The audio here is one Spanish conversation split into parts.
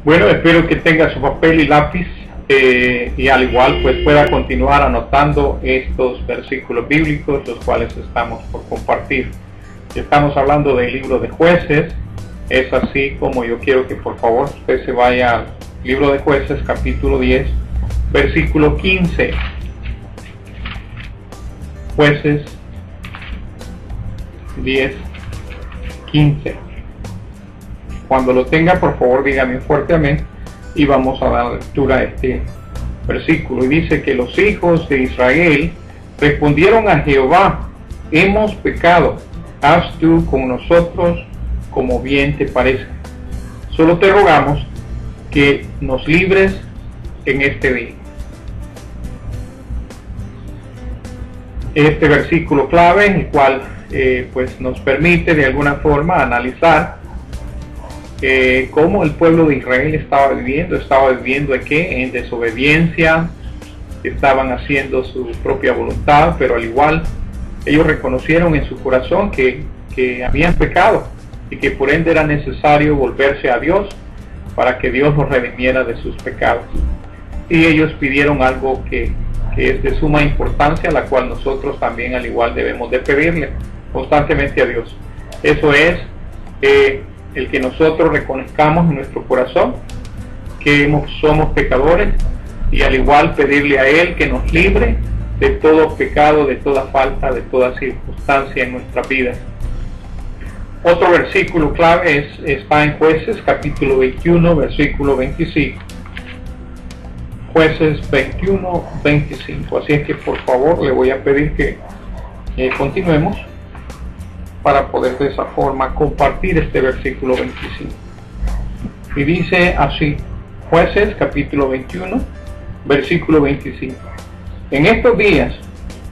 Bueno, espero que tenga su papel y lápiz y al igual pues pueda continuar anotando estos versículos bíblicos, los cuales estamos por compartir. Estamos hablando del libro de Jueces. Es así como yo quiero que por favor usted se vaya al libro de Jueces, capítulo 10, versículo 15. Jueces 10, 15. Cuando lo tenga, por favor, dígame un fuerte amén y vamos a dar lectura a este versículo. Y dice que los hijos de Israel respondieron a Jehová: hemos pecado, haz tú con nosotros como bien te parezca. Solo te rogamos que nos libres en este día. Este versículo clave, el cual pues nos permite de alguna forma analizar cómo el pueblo de Israel estaba viviendo ¿qué? En desobediencia, estaban haciendo su propia voluntad, pero al igual ellos reconocieron en su corazón que habían pecado y que por ende era necesario volverse a Dios para que Dios los redimiera de sus pecados. Y ellos pidieron algo que es de suma importancia, la cual nosotros también al igual debemos de pedirle constantemente a Dios. Eso es el que nosotros reconozcamos en nuestro corazón que somos pecadores y al igual pedirle a Él que nos libre de todo pecado, de toda falta, de toda circunstancia en nuestra vida. Otro versículo clave está en Jueces capítulo 21, versículo 25. Jueces 21, 25. Así es que por favor le voy a pedir que continuemos para poder de esa forma compartir este versículo 25. Y dice así, Jueces capítulo 21, versículo 25. En estos días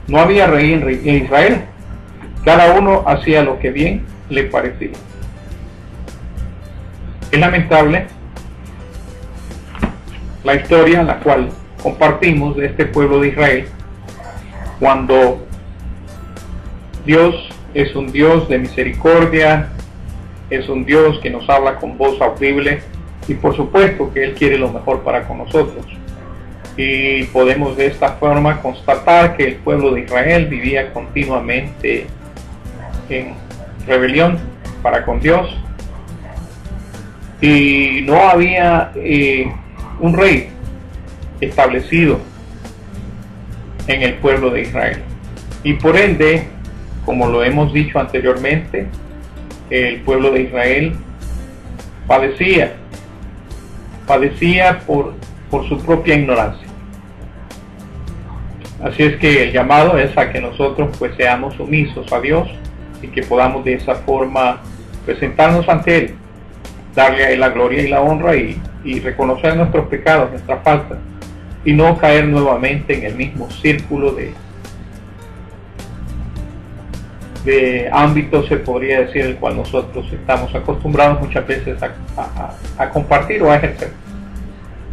no había rey en Israel, cada uno hacía lo que bien le parecía. Es lamentable la historia en la cual compartimos de este pueblo de Israel, cuando Dios es un Dios de misericordia, es un Dios que nos habla con voz audible y por supuesto que Él quiere lo mejor para con nosotros. Y podemos de esta forma constatar que el pueblo de Israel vivía continuamente en rebelión para con Dios y no había un rey establecido en el pueblo de Israel. Y por ende, como lo hemos dicho anteriormente, el pueblo de Israel padecía por su propia ignorancia. Así es que el llamado es a que nosotros pues seamos sumisos a Dios y que podamos de esa forma presentarnos ante Él, darle a Él la gloria y la honra y reconocer nuestros pecados, nuestras faltas, y no caer nuevamente en el mismo círculo de ámbito, se podría decir, el cual nosotros estamos acostumbrados muchas veces a compartir o a ejercer.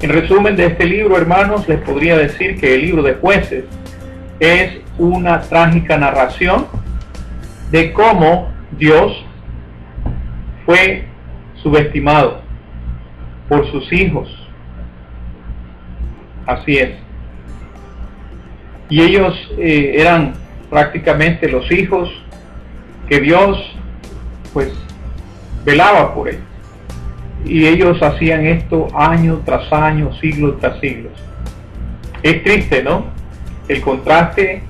En resumen de este libro, hermanos, les podría decir que el libro de Jueces es una trágica narración de cómo Dios fue subestimado por sus hijos. Así es. Y ellos eran prácticamente los hijos que Dios pues velaba por ellos. Y ellos hacían esto año tras año, siglo tras siglo. Es triste, ¿no? El contraste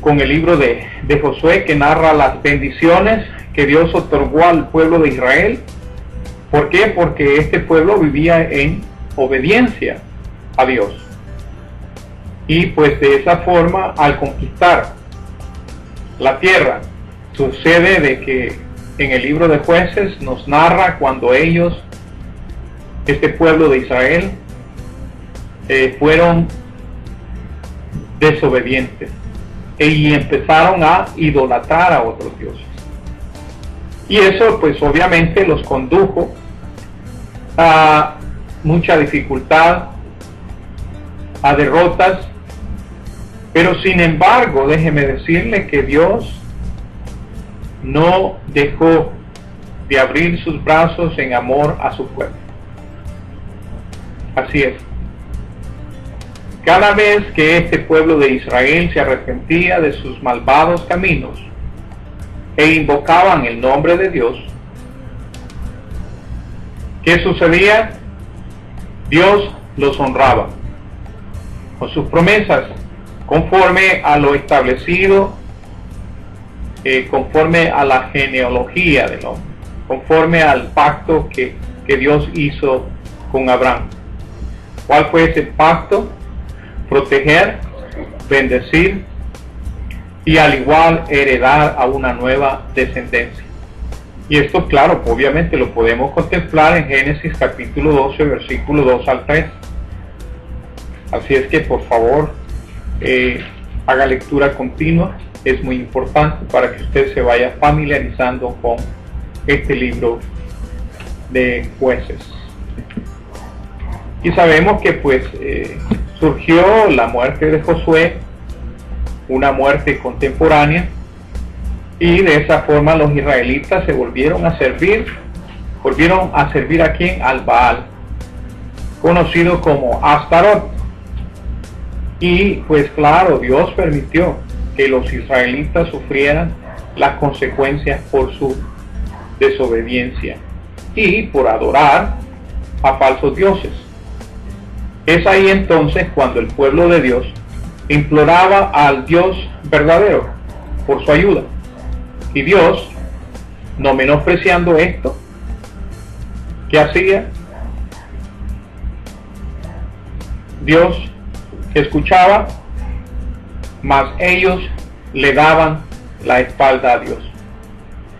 con el libro de Josué, que narra las bendiciones que Dios otorgó al pueblo de Israel. ¿Por qué? Porque este pueblo vivía en obediencia a Dios. Y pues de esa forma, al conquistar la tierra, sucede de que en el libro de Jueces nos narra cuando ellos, este pueblo de Israel, fueron desobedientes y empezaron a idolatrar a otros dioses. Y eso pues obviamente los condujo a mucha dificultad, a derrotas, pero sin embargo déjeme decirle que Dios no dejó de abrir sus brazos en amor a su pueblo. Así es. Cada vez que este pueblo de Israel se arrepentía de sus malvados caminos e invocaban el nombre de Dios, ¿qué sucedía? Dios los honraba con sus promesas, conforme a lo establecido, conforme a la genealogía del hombre, conforme al pacto que Dios hizo con Abraham. ¿Cuál fue ese pacto? Proteger, bendecir y al igual heredar a una nueva descendencia. Y esto, claro, obviamente lo podemos contemplar en Génesis capítulo 12, versículo 2 al 3. Así es que por favor haga lectura continua, es muy importante para que usted se vaya familiarizando con este libro de Jueces. Y sabemos que pues surgió la muerte de Josué, una muerte contemporánea, y de esa forma los israelitas se volvieron a servir ¿a quién? Al Baal, conocido como Astarot. Y pues claro, Dios permitió que los israelitas sufrieran las consecuencias por su desobediencia y por adorar a falsos dioses. Es ahí entonces cuando el pueblo de Dios imploraba al Dios verdadero por su ayuda. Y Dios, no menospreciando esto, ¿qué hacía? Dios escuchaba, mas ellos le daban la espalda a Dios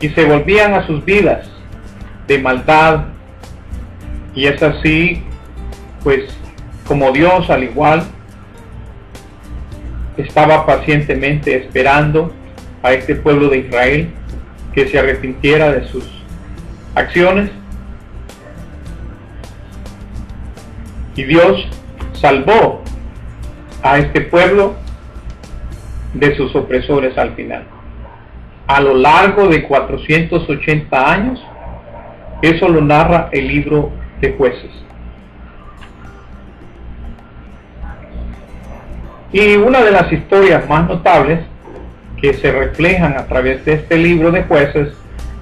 y se volvían a sus vidas de maldad. Y es así, pues, como Dios al igual estaba pacientemente esperando a este pueblo de Israel que se arrepintiera de sus acciones. Y Dios salvó a este pueblo de sus opresores al final. A lo largo de 480 años, eso lo narra el libro de Jueces. Y una de las historias más notables que se reflejan a través de este libro de Jueces,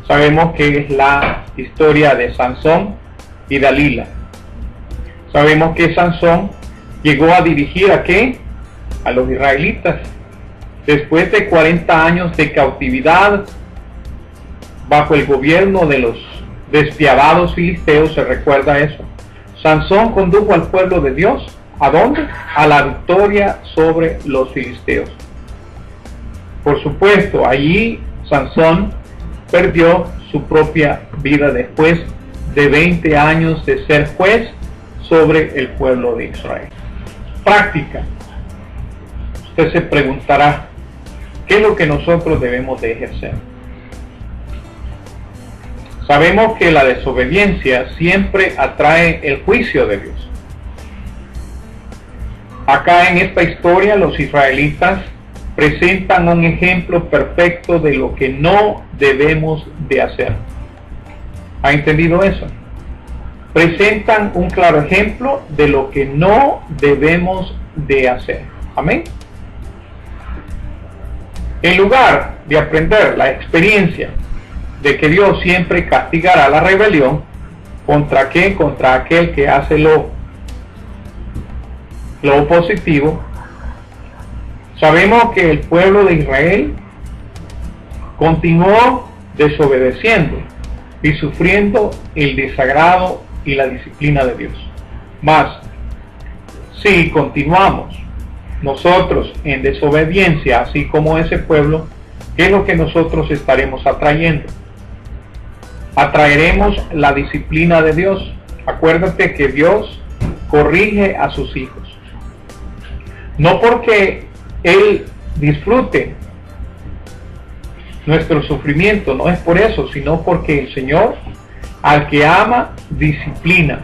sabemos que es la historia de Sansón y Dalila. Sabemos que Sansón llegó a dirigir ¿a qué? A los israelitas. Después de 40 años de cautividad bajo el gobierno de los despiadados filisteos, se recuerda eso. Sansón condujo al pueblo de Dios, ¿a dónde? A la victoria sobre los filisteos. Por supuesto, allí Sansón perdió su propia vida después de 20 años de ser juez sobre el pueblo de Israel. Práctica. Usted se preguntará, ¿qué es lo que nosotros debemos de ejercer? Sabemos que la desobediencia siempre atrae el juicio de Dios. Acá en esta historia los israelitas presentan un ejemplo perfecto de lo que no debemos de hacer. ¿Ha entendido eso? Presentan un claro ejemplo de lo que no debemos de hacer. Amén. En lugar de aprender la experiencia de que Dios siempre castigará la rebelión, ¿contra qué? Contra aquel que hace lo positivo. Sabemos que el pueblo de Israel continuó desobedeciendo y sufriendo el desagrado y la disciplina de Dios. Mas, si continuamos nosotros en desobediencia, así como ese pueblo, ¿qué es lo que nosotros estaremos atrayendo? Atraeremos la disciplina de Dios. Acuérdate que Dios corrige a sus hijos. No porque Él disfrute nuestro sufrimiento, no es por eso, sino porque el Señor al que ama disciplina.